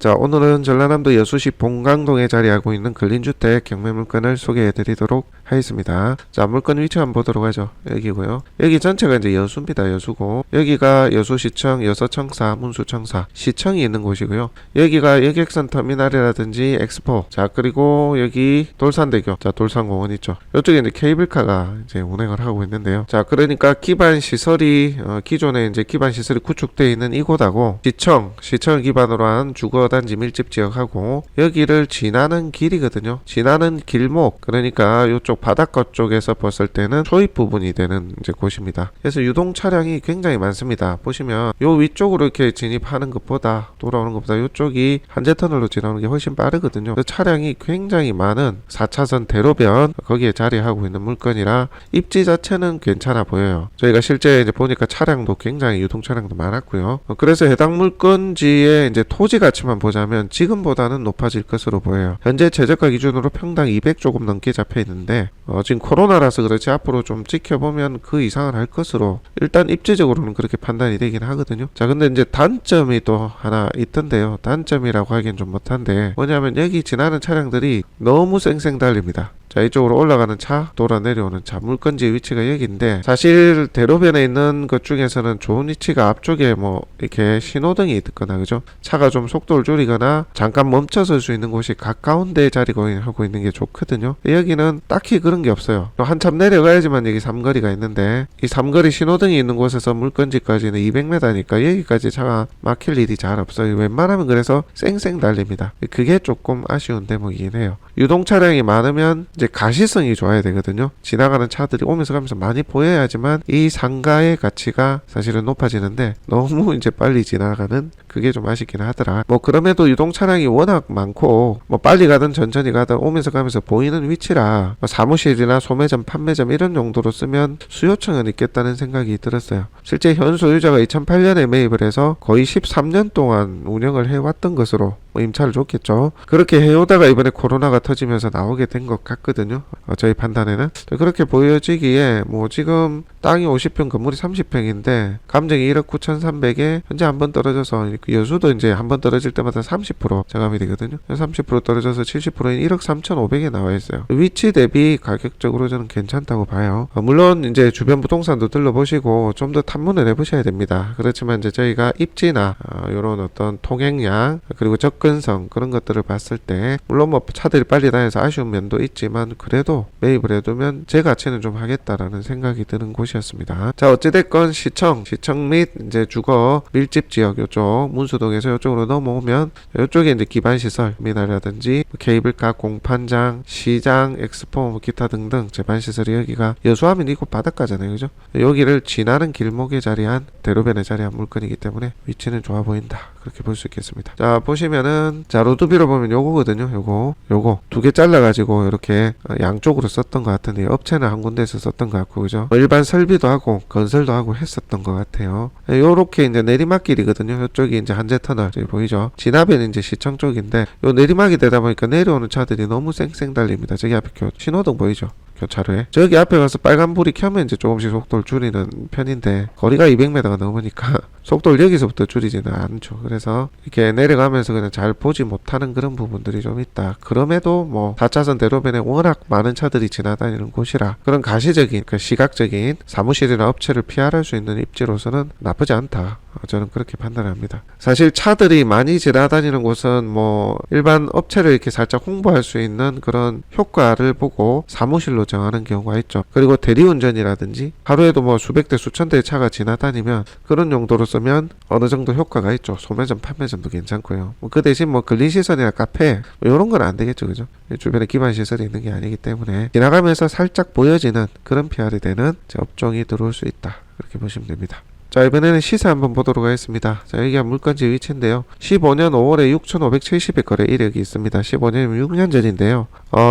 자, 오늘은 전라남도 여수시 봉강동에 자리하고 있는 근린주택 경매 물건을 소개해 드리도록 하겠습니다. 자, 물건 위치 한번 보도록 하죠. 여기고요. 여기 전체가 이제 여수입니다. 여수고, 여기가 여수시청, 여서청사, 문수청사, 시청이 있는 곳이고요. 여기가 여객선 터미널이라든지 엑스포, 자, 그리고 여기 돌산대교, 자, 돌산공원 있죠. 이쪽에 이제 케이블카가 이제 운행을 하고 있는데요. 자, 그러니까 기반 시설이 기존에 이제 기반 시설이 구축되어 있는 이곳하고 시청을 기반으로 한 주거단지 밀집 지역하고 여기를 지나는 길이거든요. 지나는 길목, 그러니까 이쪽 바닷가 쪽에서 봤을 때는 초입 부분이 되는 이제 곳입니다. 그래서 유동 차량이 굉장히 많습니다. 보시면 요 위쪽으로 이렇게 진입하는 것보다 돌아오는 것보다 이쪽이 한제터널로 지나오는 게 훨씬 빠르거든요. 차량이 굉장히 많은 4차선 대로변 거기에 자리하고 있는 물건이라 입지 자체는 괜찮아 보여요. 저희가 실제 이제 보니까 차량도 굉장히 유동 차량도 많았고요. 그래서 해당 물건지의 이제 토지 가치만 보자면 지금보다는 높아질 것으로 보여요. 현재 최저가 기준으로 평당 200 조금 넘게 잡혀 있는데 지금 코로나라서 그렇지 앞으로 좀 지켜보면 그 이상을 할 것으로 일단 입지적으로는 그렇게 판단이 되긴 하거든요. 자, 근데 이제 단점이 또 하나 있던데요. 단점이라고 하기엔 좀 못한데 뭐냐면 여기 지나는 차량들이 너무 쌩쌩 달립니다. 자, 이쪽으로 올라가는 차, 돌아 내려오는 차, 물건지의 위치가 여기인데 사실 대로변에 있는 것 중에서는 좋은 위치가 앞쪽에 뭐 이렇게 신호등이 있거나 그죠? 차가 좀 속도를 줄이거나 잠깐 멈춰설 수 있는 곳이 가까운 데 자리하고 있는 게 좋거든요. 여기는 딱히 그런 게 없어요. 한참 내려가야지만 여기 삼거리가 있는데 이 삼거리 신호등이 있는 곳에서 물건지까지는 200m니까 여기까지 차가 막힐 일이 잘 없어요. 웬만하면 그래서 쌩쌩 달립니다. 그게 조금 아쉬운 대목이긴 해요. 유동 차량이 많으면 이제 가시성이 좋아야 되거든요. 지나가는 차들이 오면서 가면서 많이 보여야지만 이 상가의 가치가 사실은 높아지는데 너무 이제 빨리 지나가는 그게 좀 아쉽긴 하더라. 뭐 그럼에도 유동 차량이 워낙 많고 뭐 빨리 가든 천천히 가든 오면서 가면서 보이는 위치라 뭐 사무실이나 소매점, 판매점 이런 정도로 쓰면 수요층은 있겠다는 생각이 들었어요. 실제 현 소유자가 2008년에 매입을 해서 거의 13년 동안 운영을 해왔던 것으로 뭐 임차를 줬겠죠. 그렇게 해오다가 이번에 코로나가 터지면서 나오게 된 것 같거든요. 저희 판단에는 그렇게 보여지기에 뭐 지금 땅이 50평 건물이 30평인데 감정이 1억 9,300에 현재 한번 떨어져서 여수도 이제 한번 떨어질 때마다 30% 자감이 되거든요. 30% 떨어져서 70%인 1억 3,500에 나와 있어요. 위치 대비 가격적으로 저는 괜찮다고 봐요. 물론 이제 주변 부동산도 들러보시고 좀 더 탐문을 해보셔야 됩니다. 그렇지만 이제 저희가 입지나 이런 어떤 통행량 그리고 접근성 그런 것들을 봤을 때 물론 뭐 차들이 빨리 다녀서 아쉬운 면도 있지만 그래도 매입을 해두면 제 가치는 좀 하겠다라는 생각이 드는 곳이었습니다. 자, 어찌됐건 시청 및 이제 주거 밀집 지역 요쪽 문수동에서 이쪽으로 넘어오면 이쪽에 이제 기반시설 미나라든지 케이블카, 공판장, 시장, 엑스포, 뭐 기타 등등 제반시설이 여기가 여수하면 이곳 바닷가잖아요. 그죠? 여기를 지나는 길목에 자리한 대로변에 자리한 물건이기 때문에 위치는 좋아 보인다. 그렇게 볼 수 있겠습니다. 자, 보시면은 자 로드뷰로 보면 요거거든요. 요거 두 개 잘라가지고 이렇게 양쪽으로 썼던 것 같은데 업체는 한 군데에서 썼던 것 같고 그죠? 일반 설비도 하고 건설도 하고 했었던 것 같아요. 요렇게 이제 내리막길이거든요. 이쪽이 이제 한제터널 저기 보이죠? 진압에는 이제 시청 쪽인데 요 내리막이 되다 보니까 내려오는 차들이 너무 쌩쌩 달립니다. 저기 앞에 신호등 보이죠? 교차로에 저기 앞에 가서 빨간불이 켜면 이제 조금씩 속도를 줄이는 편인데 거리가 200m가 넘으니까 속도를 여기서부터 줄이지는 않죠. 그래서 이렇게 내려가면서 그냥 잘 보지 못하는 그런 부분들이 좀 있다. 그럼에도 뭐 4차선 대로변에 워낙 많은 차들이 지나다니는 곳이라 그런 가시적인 시각적인 사무실이나 업체를 피할할 수 있는 입지로서는 나쁘지 않다. 저는 그렇게 판단합니다. 사실 차들이 많이 지나다니는 곳은 뭐 일반 업체를 이렇게 살짝 홍보할 수 있는 그런 효과를 보고 사무실로 정하는 경우가 있죠. 그리고 대리운전이라든지 하루에도 뭐 수백 대 수천 대의 차가 지나다니면 그런 용도로 쓰면 어느 정도 효과가 있죠. 소매점, 판매점도 괜찮고요. 뭐 그 대신 뭐 근린시설이나 카페 뭐 이런 건 안 되겠죠. 그죠? 주변에 기반시설이 있는 게 아니기 때문에 지나가면서 살짝 보여지는 그런 PR이 되는 업종이 들어올 수 있다. 그렇게 보시면 됩니다. 자, 이번에는 시세 한번 보도록 하겠습니다. 자, 여기가 물건지 위치인데요. 15년 5월에 6,570에 거래 이력이 있습니다. 15년이면 6년 전인데요.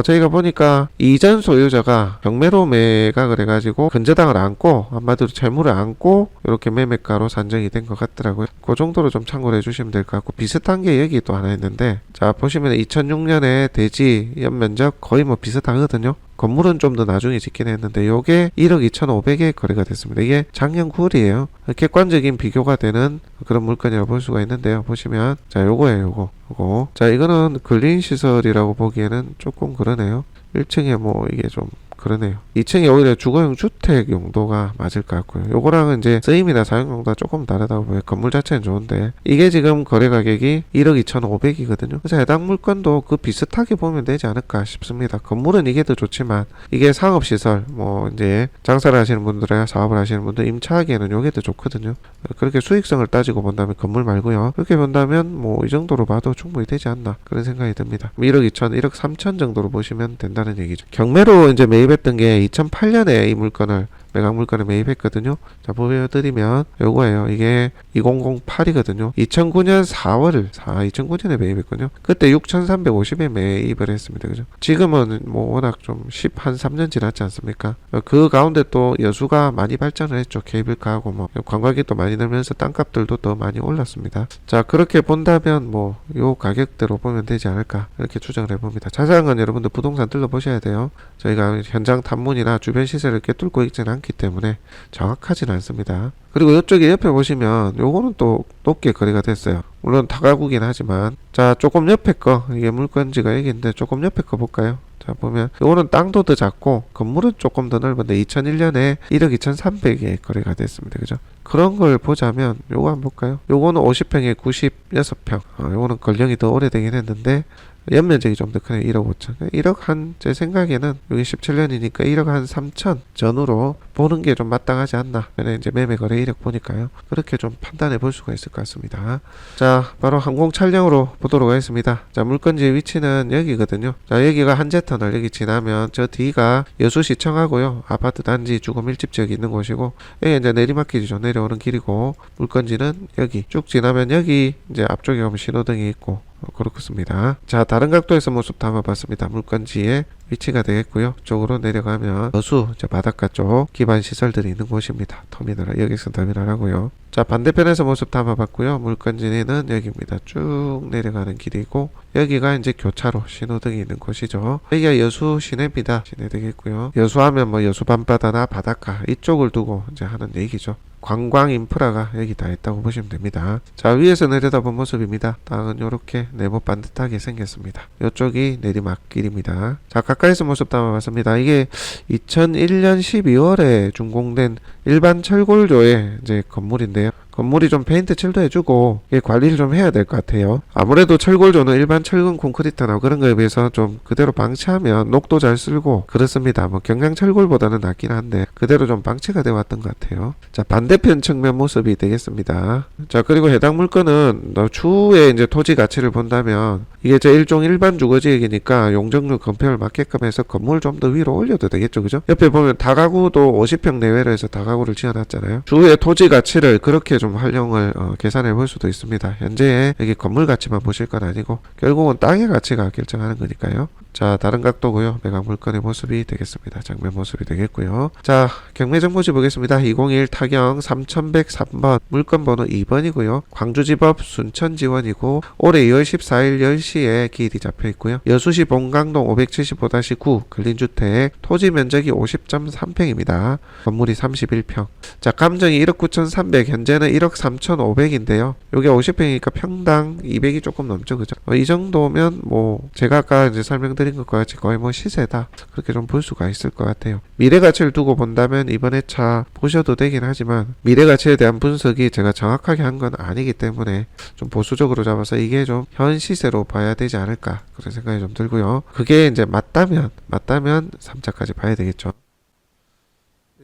저희가 보니까 이전 소유자가 경매로 매각을 해가지고 근저당을 안고 한마디로 재물을 안고 이렇게 매매가로 산정이 된 것 같더라고요. 그 정도로 좀 참고를 해주시면 될 것 같고 비슷한 게 여기 또 하나 있는데 자, 보시면 2006년에 대지 연면적 거의 뭐 비슷하거든요. 건물은 좀 더 나중에 짓긴 했는데 요게 1억 2,500에 거래가 됐습니다. 이게 작년 9월이에요. 객관적인 비교가 되는 그런 물건이라고 볼 수가 있는데요. 보시면 자 요거예요. 요거 자 이거는 근린 시설이라고 보기에는 조금 그러네요. 1층에 뭐 이게 좀 그러네요. 2층이 오히려 주거용 주택 용도가 맞을 것 같고요. 요거랑은 이제 쓰임이나 사용 용도가 조금 다르다고 보여요. 건물 자체는 좋은데 이게 지금 거래 가격이 1억 2,500이거든요. 그래서 해당 물건도 그 비슷하게 보면 되지 않을까 싶습니다. 건물은 이게 더 좋지만 이게 상업시설 뭐 이제 장사를 하시는 분들이나 사업을 하시는 분들 임차하기에는 요게 더 좋거든요. 그렇게 수익성을 따지고 본다면 건물 말고요. 그렇게 본다면 뭐 이 정도로 봐도 충분히 되지 않나 그런 생각이 듭니다. 1억 2천, 1억 3천 정도로 보시면 된다는 얘기죠. 경매로 이제 매입했던 게 2008년에 이 물건을 매각 물건을 매입했거든요. 자 보여드리면 요거예요. 이게 2008이거든요. 2009년 2009년에 매입했거든요. 그때 6,350에 매입을 했습니다. 그죠? 지금은 뭐 워낙 좀 한 3년 지났지 않습니까? 그 가운데 또 여수가 많이 발전을 했죠. 케이블카하고 뭐 관광객 도 많이 늘면서 땅값들도 더 많이 올랐습니다. 자 그렇게 본다면 뭐 요 가격대로 보면 되지 않을까 이렇게 추정을 해봅니다. 자세한 건 여러분들 부동산 들러보셔야 돼요. 저희가 현장 탐문이나 주변 시세를 꿰뚫고 있지는 않기 때문에 정확하지는 않습니다. 그리고 이쪽에 옆에 보시면 요거는 또 높게 거래가 됐어요. 물론 다가구긴 하지만 자 조금 옆에 거 이게 물건지가 여기인데 조금 옆에 거 볼까요? 자 보면 요거는 땅도 더 작고 건물은 조금 더 넓은데 2001년에 1억 2,300에 거래가 됐습니다. 그죠? 그런 걸 보자면 요거 한번 볼까요? 요거는 50평에 96평 요거는 건령이 더 오래되긴 했는데 연면적이 좀 더 크네요. 1억 5천. 1억 한, 제 생각에는, 여기 17년이니까 1억 한 3천 전후로 보는 게 좀 마땅하지 않나. 왜냐면 이제 매매 거래 이력 보니까요. 그렇게 좀 판단해 볼 수가 있을 것 같습니다. 자, 바로 항공 촬영으로 보도록 하겠습니다. 자, 물건지의 위치는 여기거든요. 자, 여기가 한제터널, 여기 지나면 저 뒤가 여수시청하고요. 아파트 단지 주거 밀집 지역이 있는 곳이고, 여기 이제 내리막길이죠. 내려오는 길이고, 물건지는 여기 쭉 지나면 여기 이제 앞쪽에 가면 신호등이 있고, 그렇습니다. 자 다른 각도에서 모습 담아봤습니다. 물건지의 위치가 되겠고요. 쪽으로 내려가면 여수 바닷가 쪽 기반 시설들이 있는 곳입니다. 터미널 여객선 터미널 하고요. 자 반대편에서 모습 담아봤고요. 물건지는 여기입니다. 쭉 내려가는 길이고 여기가 이제 교차로 신호등이 있는 곳이죠. 여기가 여수 시내입니다. 시내 되겠고요. 여수하면 뭐 여수 밤바다나 바닷가 이쪽을 두고 이제 하는 얘기죠. 관광 인프라가 여기 다 있다고 보시면 됩니다. 자 위에서 내려다본 모습입니다. 땅은 이렇게 네모 반듯하게 생겼습니다. 이쪽이 내리막길입니다. 자 가까이서 모습 담아봤습니다. 이게 2001년 12월에 준공된 일반 철골조의 이제 건물인데요. 건물이 좀 페인트 칠도 해주고 관리를 좀 해야 될 것 같아요. 아무래도 철골조는 일반 철근 콘크리트나 그런 거에 비해서 좀 그대로 방치하면 녹도 잘 쓸고 그렇습니다. 뭐 경량 철골보다는 낫긴 한데 그대로 좀 방치가 되어 왔던 것 같아요. 자 반대편 측면 모습이 되겠습니다. 자 그리고 해당 물건은 추후에 이제 토지 가치를 본다면 이게 제 일종 일반 주거지역이니까 용적률 건폐율 맞게끔 해서 건물 좀 더 위로 올려도 되겠죠. 그죠? 옆에 보면 다가구도 50평 내외로 해서 다가구를 지어놨잖아요. 추후에 토지 가치를 그렇게 좀 활용을 계산해 볼 수도 있습니다. 현재 여기 건물 가치만 보실 건 아니고 결국은 땅의 가치가 결정하는 거니까요. 자 다른 각도고요. 매각 물건의 모습이 되겠습니다. 정면 모습이 되겠고요. 자 경매 정보지 보겠습니다. 201 타경 3103번 물건 번호 2번이고요. 광주지법 순천지원이고 올해 2월 14일 10시에 기일이 잡혀 있고요. 여수시 본강동 575-9 근린주택 토지 면적이 50.3평입니다. 건물이 31평. 자 감정이 1억 9,300 현재는 1억 3,500인데요. 요게 50평이니까 평당 200이 조금 넘죠. 그죠? 이 정도면 뭐 제가 아까 이제 설명드린 것과 같이 거의 뭐 시세다. 그렇게 좀 볼 수가 있을 것 같아요. 미래 가치를 두고 본다면 이번 회차 보셔도 되긴 하지만 미래 가치에 대한 분석이 제가 정확하게 한 건 아니기 때문에 좀 보수적으로 잡아서 이게 좀 현 시세로 봐야 되지 않을까 그런 생각이 좀 들고요. 그게 이제 맞다면 3차까지 봐야 되겠죠.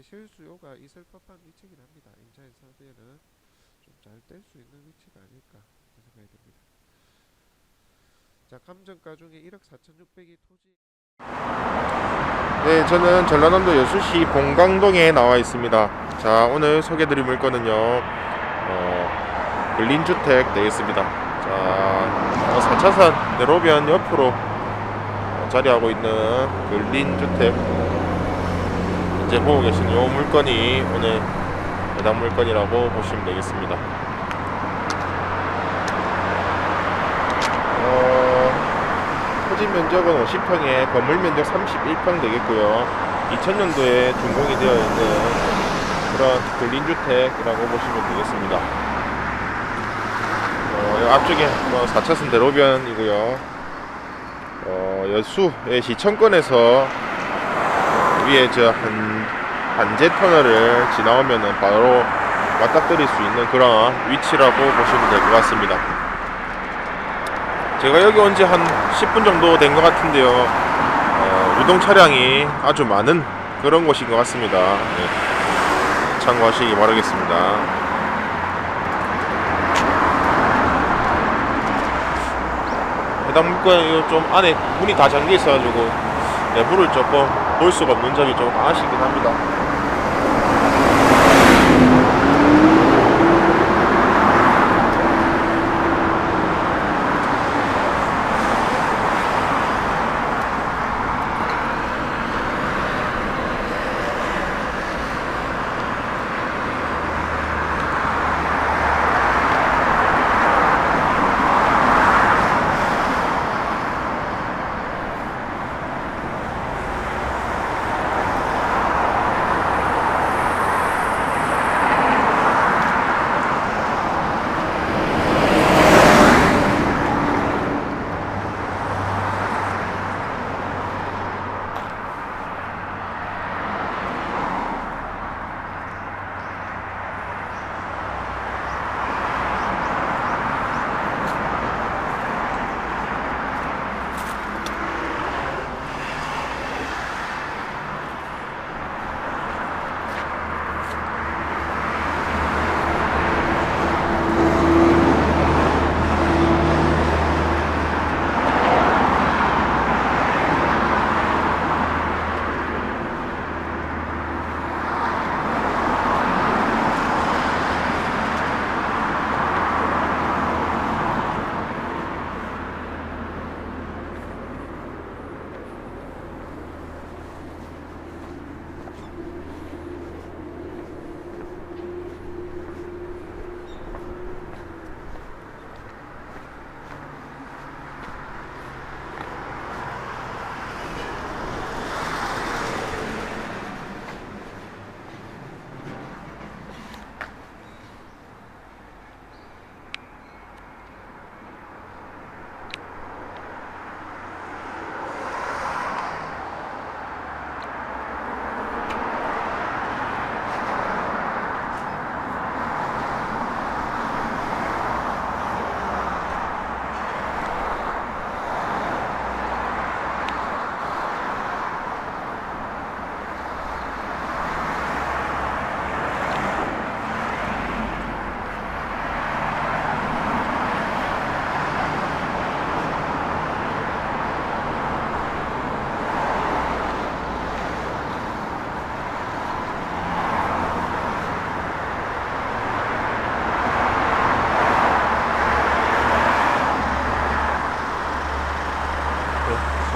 실수요가 있을 법한 위치긴 합니다. 임차인 상대에는 좀 잘 뗄 수 있는 위치가 아닐까 생각이 듭니다. 자 감정가 중에 1억 4,600이 토지. 네, 저는 전라남도 여수시 본강동에 나와 있습니다. 자, 오늘 소개드릴 물건은요, 근린주택 되겠습니다. 자, 4차선 내로변 옆으로 자리하고 있는 근린주택. 현재 보고 계신 이 물건이 오늘 해당 물건이라고 보시면 되겠습니다. 토지 면적은 50평에 건물 면적 31평 되겠고요. 2000년도에 준공이 되어 있는 그런 근린주택이라고 보시면 되겠습니다. 앞쪽에 4차선 대로변이고요. 여수의 시청권에서 위에 저 한제 터널을 지나오면은 바로 맞닥뜨릴 수 있는 그런 위치라고 보시면 될 것 같습니다. 제가 여기 온 지 한 10분 정도 된 것 같은데요. 유동 차량이 아주 많은 그런 곳인 것 같습니다. 네, 참고하시기 바라겠습니다. 해당 물건이 좀 안에 문이 다 잠겨 있어가지고 내부를 조금 볼 수가 없는 점이 좀 아쉽긴 합니다.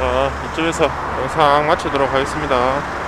자, 이쯤에서 영상 마치도록 하겠습니다.